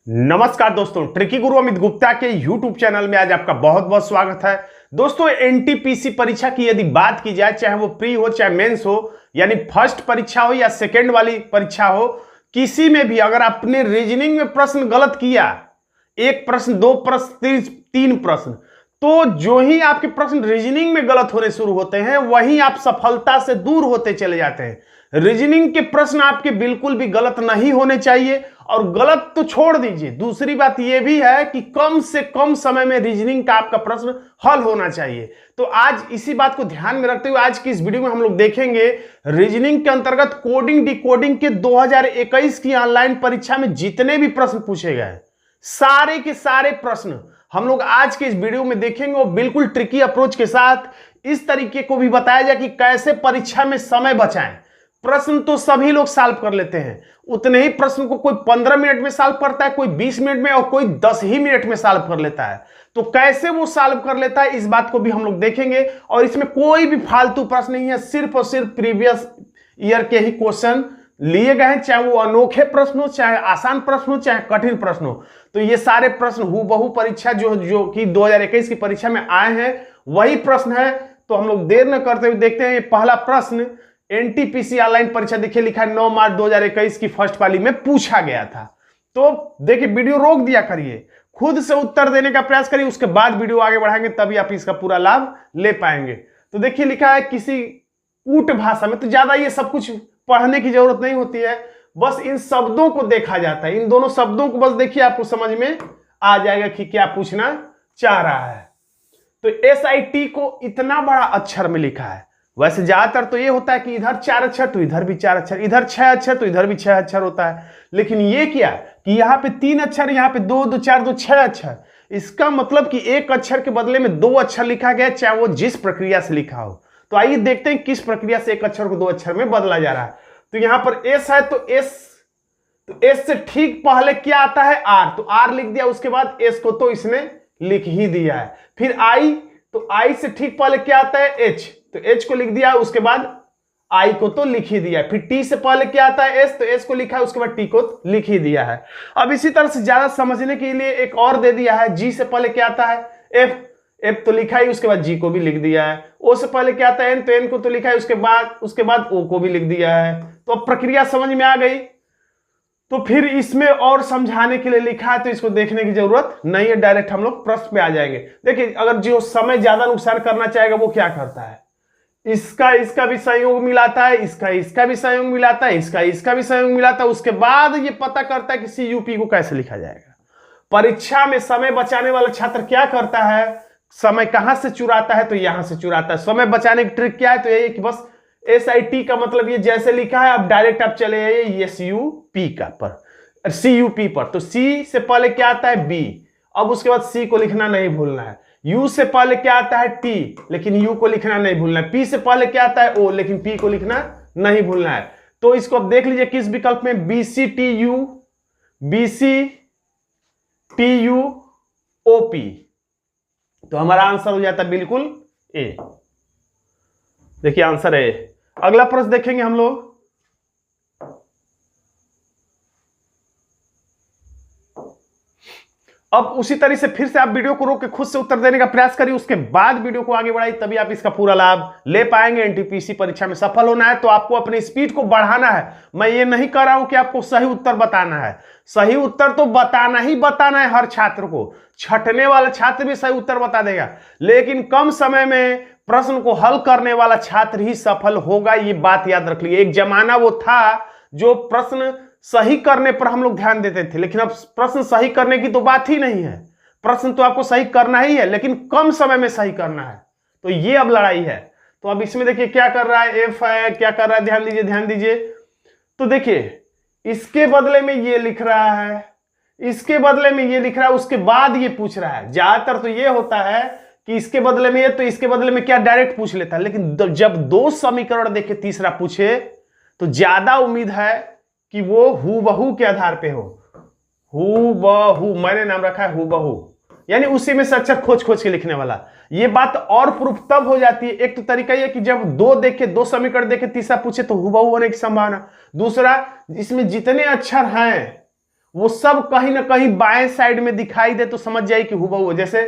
नमस्कार दोस्तों, ट्रिकी गुरु अमित गुप्ता के YouTube चैनल में आज आपका बहुत बहुत स्वागत है। दोस्तों, एनटीपीसी परीक्षा की यदि बात की जाए, चाहे वो प्री हो चाहे मेंस हो, यानी फर्स्ट परीक्षा हो या सेकेंड वाली परीक्षा हो, किसी में भी अगर आपने रीजनिंग में प्रश्न गलत किया, एक प्रश्न, दो प्रश्न, तीन प्रश्न, तो जो ही आपके प्रश्न रीजनिंग में गलत होने शुरू होते हैं वहीं आप सफलता से दूर होते चले जाते हैं। रीजनिंग के प्रश्न आपके बिल्कुल भी गलत नहीं होने चाहिए, और गलत तो छोड़ दीजिए, दूसरी बात यह भी है कि कम से कम समय में रीजनिंग का आपका प्रश्न हल होना चाहिए। तो आज इसी बात को ध्यान में रखते हुए आज की इस वीडियो में हम लोग देखेंगे रीजनिंग के अंतर्गत कोडिंग डिकोडिंग के 2021 की ऑनलाइन परीक्षा में जितने भी प्रश्न पूछे गए, सारे के सारे प्रश्न हम लोग आज के इस वीडियो में देखेंगे, और बिल्कुल ट्रिकी अप्रोच के साथ इस तरीके को भी बताया जाए कि कैसे परीक्षा में समय बचाएं। प्रश्न तो सभी लोग सॉल्व कर लेते हैं, उतने ही प्रश्न को कोई 15 मिनट में सॉल्व करता है, कोई 20 मिनट में, और कोई 10 ही मिनट में सॉल्व कर लेता है। तो कैसे वो सॉल्व कर लेता है, इस बात को भी हम लोग देखेंगे। और इसमें कोई भी फालतू प्रश्न नहीं है, सिर्फ और सिर्फ प्रीवियस ईयर के ही क्वेश्चन लिए गए हैं, चाहे वो अनोखे प्रश्न हो, चाहे आसान प्रश्न हो, चाहे कठिन प्रश्न हो। तो ये सारे प्रश्न हूबहू परीक्षा जो कि 2021 की परीक्षा में आए हैं वही प्रश्न है। तो हम लोग देर न करते हुए देखते हैं। ये पहला प्रश्न एनटीपीसी ऑनलाइन परीक्षा देखिए, लिखा है 9 मार्च 2021 की फर्स्ट वाली में पूछा गया था। तो देखिए, वीडियो रोक दिया करिए, खुद से उत्तर देने का प्रयास करिए, उसके बाद वीडियो आगे बढ़ाएंगे, तभी आप इसका पूरा लाभ ले पाएंगे। तो देखिए, लिखा है किसी कूट भाषा में, तो ज्यादा ये सब कुछ पढ़ने की जरूरत नहीं होती है, बस इन शब्दों को देखा जाता है। इन दोनों शब्दों को बस देखिए, आपको समझ में आ जाएगा कि क्या पूछना चाह रहा है। तो SIT को इतना बड़ा अक्षर में लिखा है। वैसे ज्यादातर तो ये होता है कि इधर 4 अक्षर तो इधर भी 4 अक्षर, इधर 6 अक्षर तो इधर भी 6 अक्षर होता है। लेकिन ये क्या कि यहाँ पे 3 अक्षर, यहाँ पे 2 2 4 2 6 अक्षर। इसका मतलब कि एक अक्षर के बदले में 2 अक्षर लिखा गया, चाहे वो जिस प्रक्रिया से लिखा हो। तो आइए देखते हैं किस प्रक्रिया से एक अक्षर को 2 अक्षर में बदला जा रहा है। तो यहाँ पर S है, तो S से ठीक पहले क्या आता है? R। तो R लिख दिया, उसके बाद S को तो इसने लिख ही दिया है। फिर I, तो I से ठीक पहले क्या आता है? H। तो H को लिख दिया, उसके बाद I को तो लिख ही दिया। फिर T से पहले क्या आता है? S। तो S को लिखा है, उसके बाद T को लिख ही दिया है। अब इसी तरह से ज्यादा समझने के लिए एक और दे दिया है। G से पहले क्या आता है? F। F तो लिखा ही, उसके बाद G को भी लिख दिया है। O से पहले क्या आता है? N। तो N को तो लिखा है, उसके बाद O को भी लिख दिया है। तो अब प्रक्रिया समझ में आ गई। तो फिर इसमें और समझाने के लिए लिखा है, तो इसको देखने की जरूरत नहीं है, डायरेक्ट हम लोग प्रश्न पे आ जाएंगे। देखिए, अगर जो समय ज्यादा नुकसान करना चाहेगा वो क्या करता है? इसका भी संयोग मिलाता है, इसका भी संयोग मिलाता है, इसका भी संयोग मिलाता है, उसके बाद ये पता करता है कि CUP को कैसे लिखा जाएगा। परीक्षा में समय बचाने वाला छात्र क्या करता है? समय कहां से चुराता है? तो यहां से चुराता है। समय बचाने की ट्रिक क्या है? तो यही कि बस SIT का मतलब ये जैसे लिखा है, अब डायरेक्ट आप चले आइए SUP का पर, CUP पर। तो C से पहले क्या आता है? B। अब उसके बाद C को लिखना नहीं भूलना है। U से पहले क्या आता है? T, लेकिन U को लिखना नहीं भूलना है। P से पहले क्या आता है? O, लेकिन P को लिखना नहीं भूलना है। तो इसको अब देख लीजिए किस विकल्प में, BCTUOP। तो हमारा आंसर हो जाता है बिल्कुल A। देखिए, आंसर है। अगला प्रश्न देखेंगे हम लोग। अब उसी तरह से फिर से आप वीडियो को रोक के खुद से उत्तर देने का प्रयास करिए, उसके बाद वीडियो को आगे बढ़ाइए, तभी आप इसका पूरा लाभ ले पाएंगे। एनटीपीसी परीक्षा में सफल होना है तो आपको अपनी स्पीड को बढ़ाना है। मैं ये नहीं कह रहा हूं कि आपको सही उत्तर बताना है, सही उत्तर तो बताना ही बताना है हर छात्र को। छठने वाला छात्र भी सही उत्तर बता देगा, लेकिन कम समय में प्रश्न को हल करने वाला छात्र ही सफल होगा, ये बात याद रख लीजिए। एक जमाना वो था जो प्रश्न सही करने पर हम लोग ध्यान देते थे, लेकिन अब प्रश्न सही करने की तो बात ही नहीं है। प्रश्न तो आपको सही करना ही है, लेकिन कम समय में सही करना है। तो ये अब लड़ाई है। तो अब इसमें देखिए क्या कर रहा है, F है, क्या कर रहा है, ध्यान दीजिए ध्यान दीजिए। तो देखिए, इसके बदले में ये लिख रहा है, इसके बदले में ये लिख रहा है, उसके बाद ये पूछ रहा है। ज्यादातर तो ये होता है कि इसके बदले में ये, तो इसके बदले में क्या डायरेक्ट पूछ लेता है। लेकिन जब 2 समीकरण देखे तीसरा पूछे, तो ज्यादा उम्मीद है कि वो हूबहू के आधार पे हो। हूबहू, मैंने नाम रखा है हूबहू, यानी उसी में से अक्षर खोज खोज के लिखने वाला। ये बात और प्रूफ तब हो जाती है। एक तो तरीका ये कि जब 2 समीकरण देखे तीसरा पूछे तो हूबहू होने की संभावना। दूसरा, इसमें जितने अक्षर हैं वो सब कहीं ना कहीं बाएं साइड में दिखाई दे तो समझ जाइए कि हुबहू। जैसे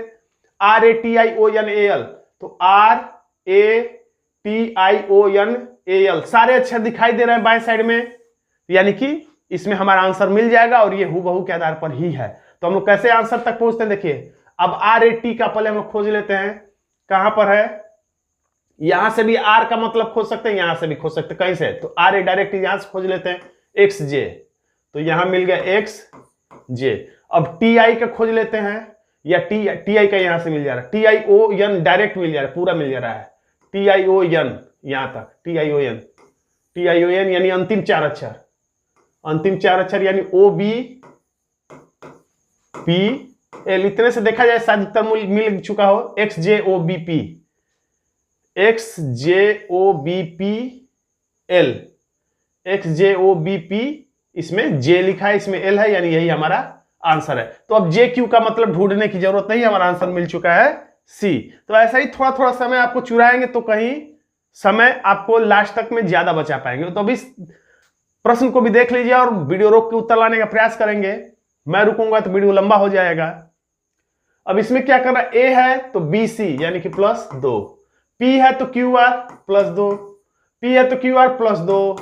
RATIONAL, तो RATIONAL सारे अक्षर दिखाई दे रहे हैं बाएं साइड में, यानी कि इसमें हमारा आंसर मिल जाएगा और ये हुबहू के आधार पर ही है। तो हम लोग कैसे आंसर तक पहुंचते हैं, देखिए अब RAT का पहले हम लोग खोज लेते हैं, कहां पर है, यहां से भी R का मतलब खोज सकते हैं, यहां से भी खोज सकते हैं, कहीं से, तो RA डायरेक्ट यहां से खोज लेते हैं, XJ, तो यहां मिल गया XJ। अब TI का खोज लेते हैं, या TI का यहां से मिल जा रहा है, TION डायरेक्ट मिल जा रहा है, पूरा मिल जा रहा है, TION यहां तक, TION यानी अंतिम चार अक्षर, यानी OBPL, इतने से देखा जाए शायद उत्तर मिल चुका हो, XJOBP, इसमें J लिखा है, इसमें L है, यानी यही हमारा आंसर है। तो अब JQ का मतलब ढूंढने की जरूरत नहीं, हमारा आंसर मिल चुका है C। तो ऐसा ही थोड़ा थोड़ा समय आपको चुराएंगे तो कहीं समय आपको लास्ट तक में ज्यादा बचा पाएंगे। तो अब इस प्रश्न को भी देख लीजिए और वीडियो रोक के उत्तर लाने का प्रयास करेंगे, मैं रुकूंगा तो वीडियो लंबा हो जाएगा। अब इसमें क्या करना, A है तो BC यानी कि +2, P है तो QR +2, P है तो QR +2,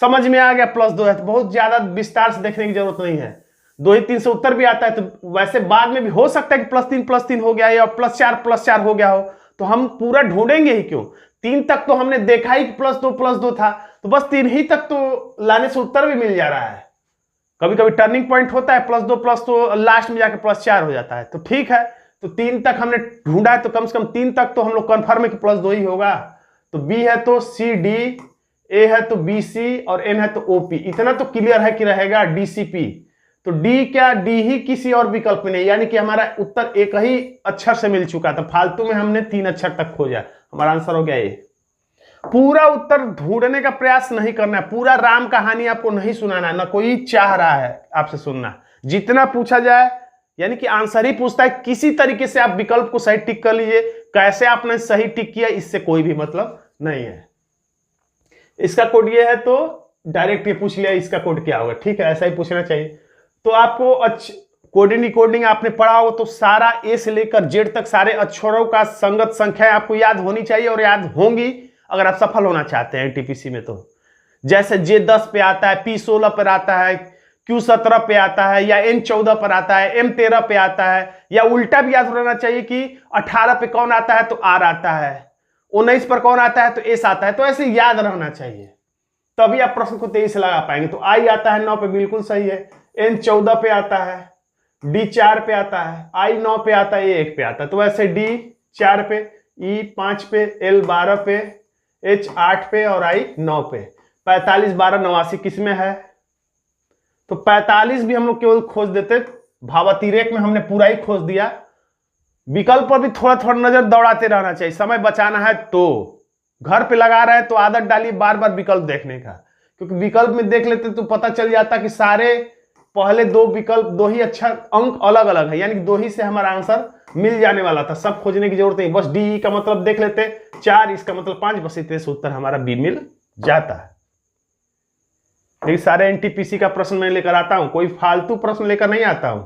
समझ में आ गया, +2 है तो बहुत ज्यादा विस्तार से देखने की जरूरत नहीं है, 2 ही 3 से उत्तर भी आता है। तो वैसे बाद में भी हो सकता है कि +3 हो गया या +4 हो गया हो, तो हम पूरा ढूंढेंगे ही क्यों, 3 तक तो हमने देखा ही कि +2 था, तो बस 3 ही तक तो लाने से उत्तर भी मिल जा रहा है। कभी कभी टर्निंग पॉइंट होता है, +2 लास्ट में जाकर +4 हो जाता है, तो ठीक है, तो 3 तक हमने ढूंढा है तो कम से कम 3 तक तो हम लोग कंफर्म है कि +2 ही होगा। तो B है तो CD, A है तो BC और N है तो OP, इतना तो क्लियर है कि रहेगा DCP। तो D क्या, D ही किसी और विकल्प में नहीं, यानी कि हमारा उत्तर एक ही अक्षर से मिल चुका था, फालतू में हमने 3 अक्षर तक खोजा, हमारा आंसर हो गया A। पूरा उत्तर ढूंढने का प्रयास नहीं करना है, पूरा राम कहानी आपको नहीं सुनाना है, ना कोई चाह रहा है आपसे सुनना। जितना पूछा जाए, यानी कि आंसर ही पूछता है, किसी तरीके से आप विकल्प को सही टिक कर लीजिए, कैसे आपने सही टिक किया इससे कोई भी मतलब नहीं है। इसका कोड ये है तो डायरेक्ट ये पूछ लिया इसका कोड क्या होगा, ठीक है, ऐसा ही पूछना चाहिए। तो आपको कोडिंग आपने पढ़ा हो तो सारा A से लेकर Z तक सारे अक्षरों का संगत संख्या आपको याद होनी चाहिए और याद होंगी अगर आप सफल होना चाहते हैं एनटीपीसी में। तो जैसे J10 पे आता है, P16 पर आता है, Q17 पे आता है, या N14 पर आता है, M13 पे आता है, या उल्टा भी याद रहना चाहिए कि 18 पे कौन आता है तो R आता है, 19 पर कौन आता है तो S आता है, तो ऐसे याद रहना चाहिए, तभी आप प्रश्न को तेजी से लगा पाएंगे। तो I आता है 9 पे, बिल्कुल सही है, N14 पे आता है, D4 पे आता है, I9 पे आता है, A1 पे आता है, तो वैसे D4 पे, E5 पे, L12 पे, H8 पे और I9 पे। 45 12 89 किस में है, तो 45 भी हम लोग केवल खोज देते, भावातिरेक में हमने पूरा ही खोज दिया। विकल्प पर भी थोड़ा थोड़ा नजर दौड़ाते रहना चाहिए, समय बचाना है तो घर पे लगा रहे हैं तो आदत डालिए बार बार विकल्प देखने का, क्योंकि विकल्प में देख लेते तो पता चल जाता कि सारे पहले 2 विकल्प 2 ही अच्छा अंक अलग अलग है, यानी कि 2 ही से हमारा आंसर मिल जाने वाला था, सब खोजने की जरूरत नहीं, बस डी का मतलब देख लेते 4, इसका मतलब 5, बस इतने से उत्तर हमारा बी मिल जाता है। लेकिन सारे एनटीपीसी का प्रश्न मैं लेकर आता हूं, कोई फालतू प्रश्न लेकर नहीं आता हूं,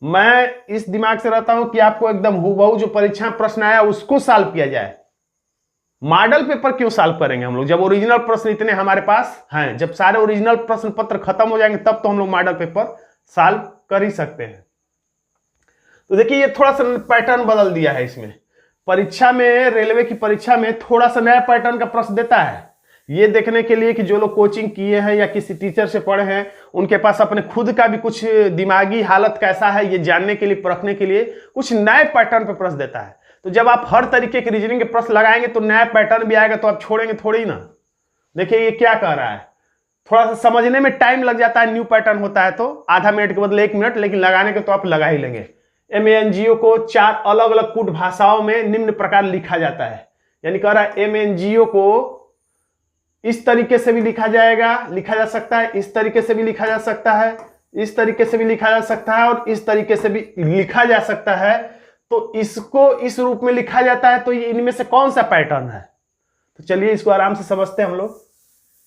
मैं इस दिमाग से रहता हूं कि आपको एकदम हुबहू जो परीक्षा प्रश्न आया उसको सॉल्व किया जाए। मॉडल पेपर क्यों सॉल्व करेंगे हम लोग, जब ओरिजिनल प्रश्न इतने हमारे पास हैं, जब सारे ओरिजिनल प्रश्न पत्र खत्म हो जाएंगे तब तो हम लोग मॉडल पेपर सॉल्व कर ही सकते हैं। तो देखिए ये थोड़ा सा पैटर्न बदल दिया है इसमें, परीक्षा में, रेलवे की परीक्षा में थोड़ा सा नया पैटर्न का प्रश्न देता है, ये देखने के लिए कि जो लोग कोचिंग किए हैं या किसी टीचर से पढ़े हैं उनके पास अपने खुद का भी कुछ दिमागी हालत कैसा है ये जानने के लिए, परखने के लिए कुछ नए पैटर्न पे प्रश्न देता है। तो जब आप हर तरीके के रीजनिंग के प्रश्न लगाएंगे तो नया पैटर्न भी आएगा, तो आप छोड़ेंगे थोड़ी ना। देखिए ये क्या कह रहा है, थोड़ा सा समझने में टाइम लग जाता है, न्यू पैटर्न होता है तो आधा मिनट के बदले 1 मिनट, लेकिन लगाने के तो आप लगा ही लेंगे। MANGO को 4 अलग अलग कूट भाषाओं में निम्न प्रकार लिखा जाता है, यानी कह रहा है MANGO को इस तरीके से भी लिखा जा सकता है, इस तरीके से भी लिखा जा सकता है, इस तरीके से भी लिखा जा सकता है और इस तरीके से भी लिखा जा सकता है। तो इसको इस रूप में लिखा जाता है, तो ये इनमें से कौन सा पैटर्न है। तो चलिए इसको आराम से समझते हैं हम लोग,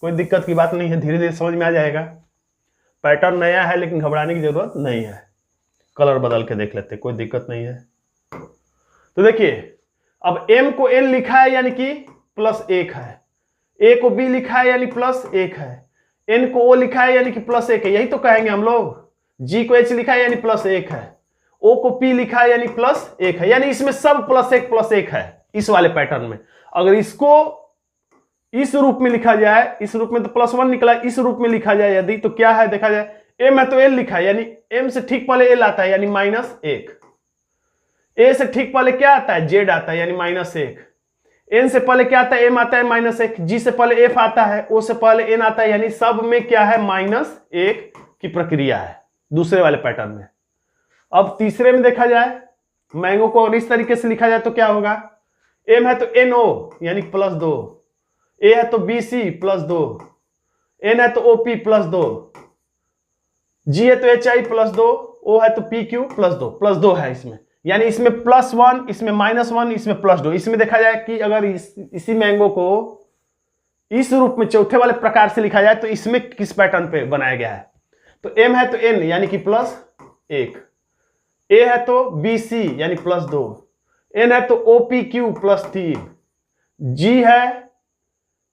कोई दिक्कत की बात नहीं है, धीरे धीरे समझ में आ जाएगा। पैटर्न नया है लेकिन घबराने की जरूरत नहीं है। कलर बदल के देख लेते, कोई दिक्कत नहीं है। तो देखिए अब m को n लिखा है यानी कि +1 है, a को b लिखा है यानी +1 है, n को o लिखा है यानी कि +1 है, यही तो कहेंगे हम लोग। g को h लिखा है यानी +1 है, o को p लिखा है यानी +1 है, यानी इसमें सब +1 है इस वाले पैटर्न में। अगर इसको इस रूप में लिखा जाए, इस रूप में तो +1 निकला, इस रूप में लिखा जाए यदि, तो क्या है देखा जाए, m है तो l लिखा है यानी m से ठीक पहले l आता है यानी -1, a से ठीक पहले क्या आता है, z आता है यानी -1, n से पहले क्या आता है, m आता है -1, g से पहले f आता है, o से पहले n आता है, यानी सब में क्या है -1 की प्रक्रिया है दूसरे वाले पैटर्न में। अब तीसरे में देखा जाए, मैंगो को अगर इस तरीके से लिखा जाए तो क्या होगा, m है तो NO यानी +2, a है तो BC +2, n है तो OP +2, g है तो HI +2, o है तो PQ +2 है इसमें, यानी इसमें +1, इसमें -1, इसमें +2। इसमें देखा जाए कि अगर इसी मैंगो को इस रूप में चौथे वाले प्रकार से लिखा जाए तो इसमें किस पैटर्न पे बनाया गया है, तो m है तो n यानी कि +1, a है तो BC यानी +2, n है तो OPQ +3, g है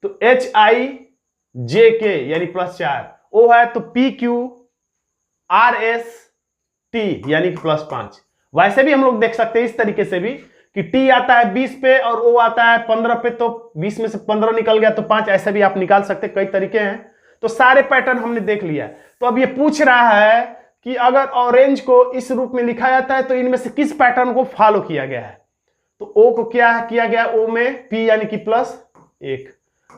तो HIJK यानी +4, o है तो PQRST यानी कि +5। वैसे भी हम लोग देख सकते हैं इस तरीके से भी कि T आता है 20 पे और O आता है 15 पे, तो 20 में से 15 निकल गया तो 5, ऐसे भी आप निकाल सकते हैं, कई तरीके हैं। तो सारे पैटर्न हमने देख लिया। तो अब ये पूछ रहा है कि अगर ऑरेंज को इस रूप में लिखा जाता है तो इनमें से किस पैटर्न को फॉलो किया गया है, तो O को क्या किया गया, O में P यानी कि +1,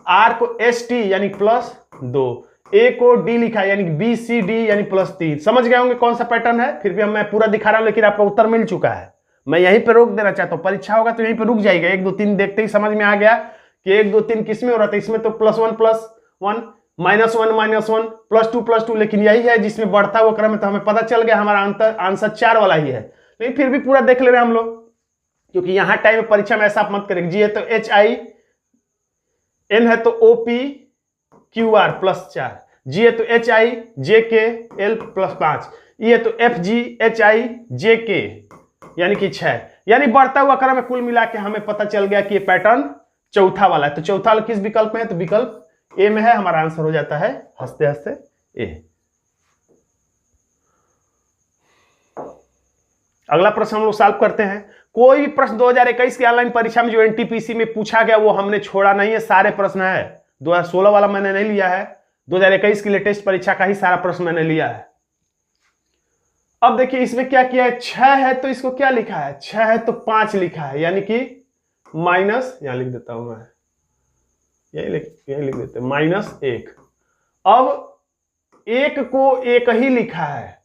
R को ST यानी +2, A को D लिखा है यानी कि BCD यानी +3। समझ गए होंगे कौन सा पैटर्न है, फिर भी मैं पूरा दिखा रहा हूं लेकिन आपका उत्तर मिल चुका है। मैं यहीं पे रोक देना चाहता हूं, परीक्षा होगा तो यहीं पे रुक जाएगा, 1 2 3 देखते ही समझ में आ गया कि 1 2 3 किस में हो रहा था। इसमें तो +1 +1 -1 +2 लेकिन यही है जिसमें बढ़ता हुआ क्रम है, तो हमें पता चल गया हमारा आंसर 4 वाला ही है। लेकिन फिर भी पूरा देख ले रहे हैं हम लोग, क्योंकि यहां टाइम परीक्षा में ऐसा आप मत करेंगे। जी है तो HI, N है तो OPQR +4, G है तो HIJKL +5, E है तो FGHIJK यानी कि 6, यानी बढ़ता हुआ क्रम में कुल मिला के हमें पता चल गया कि ये पैटर्न चौथा वाला है। तो चौथा वाला किस विकल्प में है, तो विकल्प ए में है। हमारा आंसर हो जाता है हंसते हंसते ए। अगला प्रश्न हम लोग सॉल्व करते हैं। कोई भी प्रश्न 2021 की ऑनलाइन परीक्षा में जो एनटीपीसी में पूछा गया वो हमने छोड़ा नहीं है, सारे प्रश्न है। 2016 वाला मैंने नहीं लिया है, 2021 की लेटेस्ट परीक्षा का ही सारा प्रश्न मैंने लिया है। अब देखिए इसमें क्या किया है, 6 है तो इसको क्या लिखा है, 6 है तो 5 लिखा है, यानी कि माइनस, यहां लिख देता हूं मैं, यही लिख देते -1। अब 1 को 1 ही लिखा है,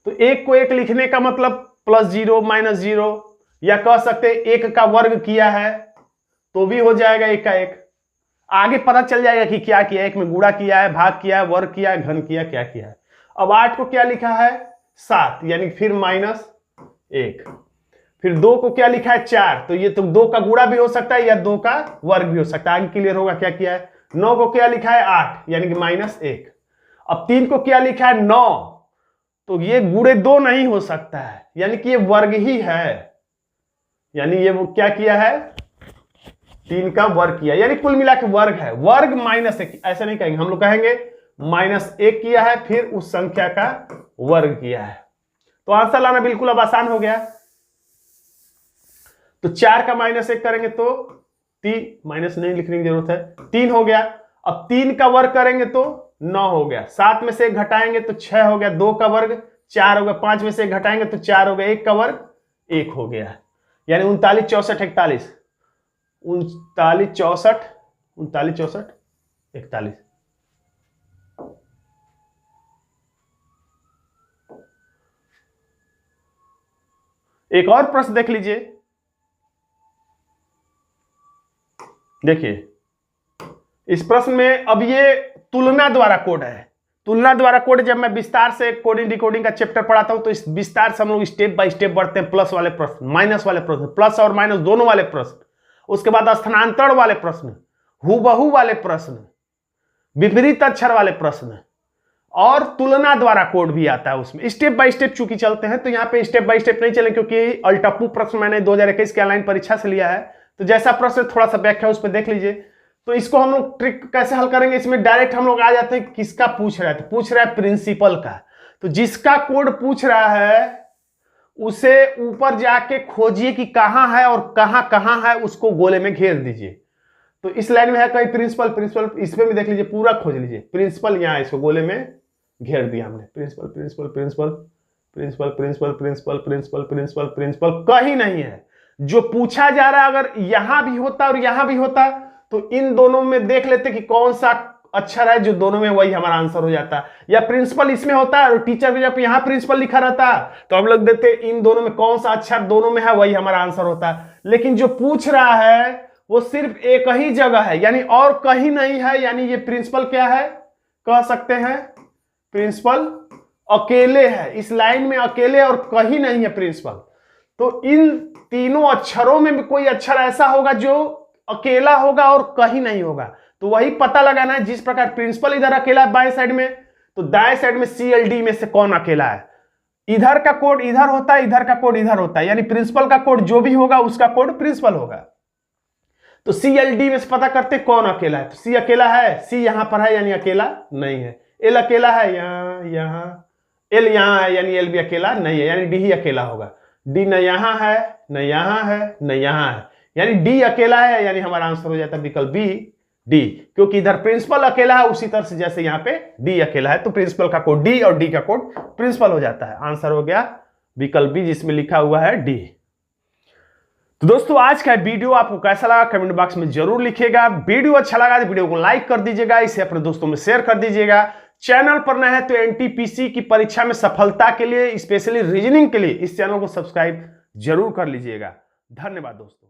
तो 1 को 1 लिखने का मतलब +0 -0, या कह सकते हैं 1 का वर्ग किया है तो भी हो जाएगा 1 का 1। आगे पता चल जाएगा कि क्या किया, 1 में गुणा किया है, भाग किया है, वर्ग किया है, घन किया, क्या किया है। अब 8 को क्या लिखा है 7, यानी फिर -1। फिर 2 को क्या लिखा है 4, तो ये तो 2 का गुणा भी हो सकता है या 2 का वर्ग भी हो सकता है, आगे क्लियर होगा क्या किया है। 9 को क्या लिखा है 8, यानी कि -1। अब 3 को क्या लिखा है 9, तो ये गुणे 2 नहीं हो सकता है, यानी कि ये वर्ग ही है, यानी ये वो क्या किया है 3 का वर्ग किया, यानी कुल मिला के वर्ग है। वर्ग -1 ऐसा नहीं कहेंगे हम लोग, कहेंगे -1 किया है फिर उस संख्या का वर्ग किया है। तो आंसर लाना बिल्कुल अब आसान हो गया। तो 4 का -1 करेंगे तो 3, माइनस नहीं लिखने की जरूरत है, 3 हो गया। अब 3 का वर्ग करेंगे तो 9 हो गया, 7 में से 1 घटाएंगे तो 6 हो गया, 2 का वर्ग 4 हो गया, 5 में से 1 घटाएंगे तो 4 हो गया, 1 का वर्ग 1 हो गया, यानी 39 64 41, 39 64 39 64 41। एक और प्रश्न देख लीजिए, देखिए इस प्रश्न में अब ये तुलना द्वारा कोड है। तुलना द्वारा कोड जब मैं विस्तार से कोडिंग डिकोडिंग का चैप्टर पढ़ाता हूं तो इस विस्तार से हम लोग स्टेप बाय स्टेप बढ़ते हैं। प्लस वाले प्रश्न, माइनस वाले प्रश्न, प्लस और माइनस दोनों वाले प्रश्न, उसके बाद स्थानांतरण वाले प्रश्न, हुबहू वाले प्रश्न, विपरीत अक्षर वाले प्रश्न, और तुलना द्वारा कोड भी आता है उसमें। स्टेप बाय स्टेप चूंकि चलते हैं तो यहाँ पे स्टेप बाय स्टेप नहीं चलें, क्योंकि अल्टप्पू प्रश्न मैंने 2021 के ऑनलाइन परीक्षा से लिया है, तो जैसा प्रश्न थोड़ा सा व्याख्या उस पर देख लीजिए। तो इसको हम लोग ट्रिक कैसे हल करेंगे, इसमें डायरेक्ट हम लोग आ जाते हैं किसका पूछ रहा है, तो पूछ रहा है प्रिंसिपल का। तो जिसका कोड पूछ रहा है उसे ऊपर जाके खोजिए कि कहां है और कहां है, उसको गोले में घेर दीजिए। तो इस लाइन में है कहीं प्रिंसिपल, प्रिंसिपल इसमें भी देख लीजिए, पूरा खोज लीजिए प्रिंसिपल, यहां इसको गोले में घेर दिया हमने। Principle principle principle principle principle principle principle principle principle कहीं नहीं है। जो पूछा जा रहा है अगर यहां भी होता और यहां भी होता तो इन दोनों में देख लेते कि कौन सा अक्षर है जो दोनों में, वही हमारा आंसर हो जाता। या प्रिंसिपल इसमें होता और टीचर के जब यहां प्रिंसिपल लिखा रहता तो हम लोग देते इन दोनों में कौन सा अक्षर दोनों में है, वही हमारा आंसर होता। लेकिन जो पूछ रहा है वो सिर्फ एक ही जगह है, यानी और कहीं नहीं है, यानी ये प्रिंसिपल क्या है, कह सकते हैं प्रिंसिपल अकेले है, इस लाइन में अकेले और कहीं नहीं है प्रिंसिपल। तो इन तीनों अक्षरों में भी कोई अक्षर ऐसा होगा जो अकेला होगा और कहीं नहीं होगा, तो वही पता लगाना है। जिस प्रकार प्रिंसिपल इधर अकेला है बाएं साइड में, तो दाएं साइड में CLD में से कौन अकेला है। इधर का कोड इधर होता है, इधर का कोड इधर होता है, यानी प्रिंसिपल का कोड जो भी होगा उसका कोड प्रिंसिपल होगा। तो CLD में से पता करते कौन अकेला है, तो C अकेला है, C यहां पर है यानी अकेला नहीं है। L अकेला है, यहां L यहां है यानी L भी अकेला नहीं है, यानी D ही अकेला होगा। D न यहां है न यहां है न यहां है, यानी D अकेला है, यानी हमारा आंसर हो जाता है विकल्प बी D, क्योंकि इधर प्रिंसिपल अकेला है उसी तरह से जैसे यहाँ पे D अकेला है, तो प्रिंसिपल का कोड D और D का कोड प्रिंसिपल हो जाता है। आंसर हो गया विकल्प बी जिसमें लिखा हुआ है D। तो दोस्तों आज का वीडियो आपको कैसा लगा कमेंट बॉक्स में जरूर लिखिएगा। वीडियो अच्छा लगा तो वीडियो को लाइक कर दीजिएगा, इसे अपने दोस्तों में शेयर कर दीजिएगा। चैनल पर नए हैं तो NTPC की परीक्षा में सफलता के लिए, स्पेशली रीजनिंग के लिए इस चैनल को सब्सक्राइब जरूर कर लीजिएगा। धन्यवाद दोस्तों।